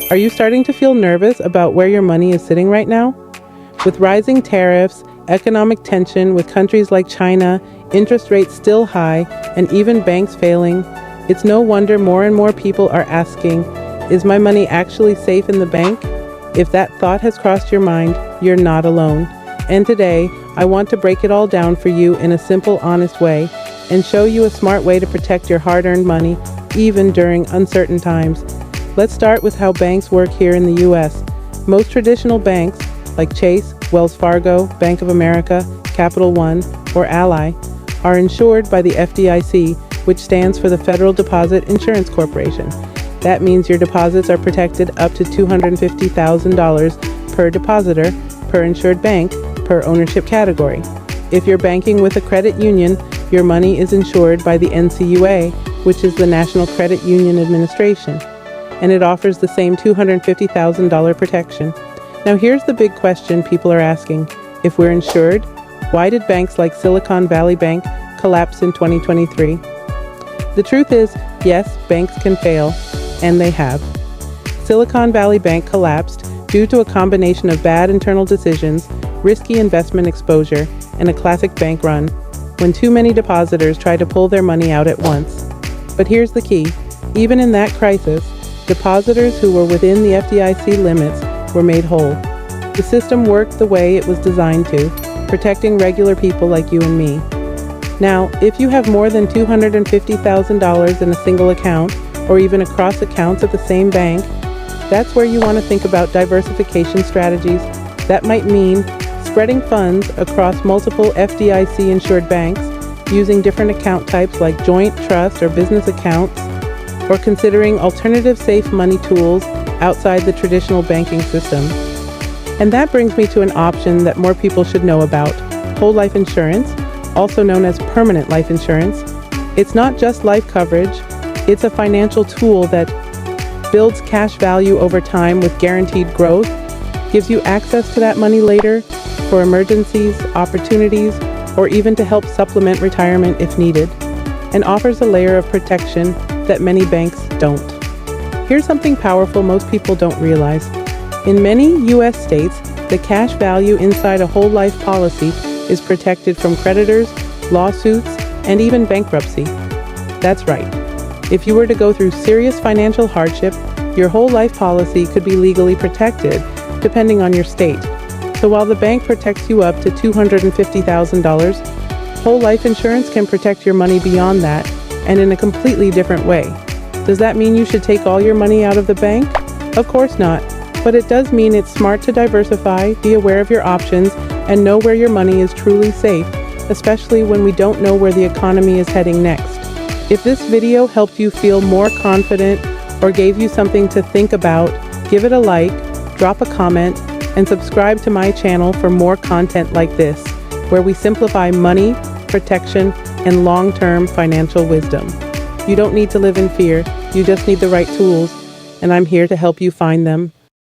Are you starting to feel nervous about where your money is sitting right now? With rising tariffs, economic tension with countries like China, interest rates still high, and even banks failing, it's no wonder more and more people are asking, is my money actually safe in the bank? If that thought has crossed your mind, you're not alone. And today, I want to break it all down for you in a simple, honest way and show you a smart way to protect your hard-earned money, even during uncertain times. Let's start with how banks work here in the U.S. Most traditional banks, like Chase, Wells Fargo, Bank of America, Capital One, or Ally, are insured by the FDIC, which stands for the Federal Deposit Insurance Corporation. That means your deposits are protected up to $250,000 per depositor, per insured bank, per ownership category. If you're banking with a credit union, your money is insured by the NCUA, which is the National Credit Union Administration, and it offers the same $250,000 protection. Now here's the big question people are asking. If we're insured, why did banks like SiliconValleyBank collapse in 2023? The truth is, yes, banks can fail, and they have. Silicon Valley Bank collapsed due to a combination of bad internal decisions, risky investment exposure, and a classic bank run, when too many depositors tried to pull their money out at once. But here's the key. Even in that crisis, depositors who were within the FDIC limits were made whole. The system worked the way it was designed to, protecting regular people like you and me. Now, if you have more than $250,000 in a single account, or even across accounts at the same bank, that's where you want to think about diversification strategies. That might mean spreading funds across multiple FDIC-insured banks, using different account types like joint, trust, or business accounts, or considering alternative safe money tools outside the traditional banking system. And that brings me to an option that more people should know about: whole life insurance, also known as permanent life insurance. It's not just life coverage, it's a financial tool that builds cash value over time with guaranteed growth, gives you access to that money later for emergencies, opportunities, or even to help supplement retirement if needed, and offers a layer of protection that many banks don't. Here's something powerful most people don't realize. In many U.S. states, the cash value inside a whole life policy is protected from creditors, lawsuits, and even bankruptcy. That's right. If you were to go through serious financial hardship, your whole life policy could be legally protected, depending on your state. So while the bank protects you up to $250,000, whole life insurance can protect your money beyond that, and in a completely different way. Does that mean you should take all your money out of the bank? Of course not, but it does mean it's smart to diversify, be aware of your options, and know where your money is truly safe, especially when we don't know where the economy is heading next. If this video helped you feel more confident or gave you something to think about, give it a like, drop a comment, and subscribe to my channel for more content like this, where we simplify money, protection, and long-term financial wisdom. You don't need to live in fear, you just need the right tools, and I'm here to help you find them.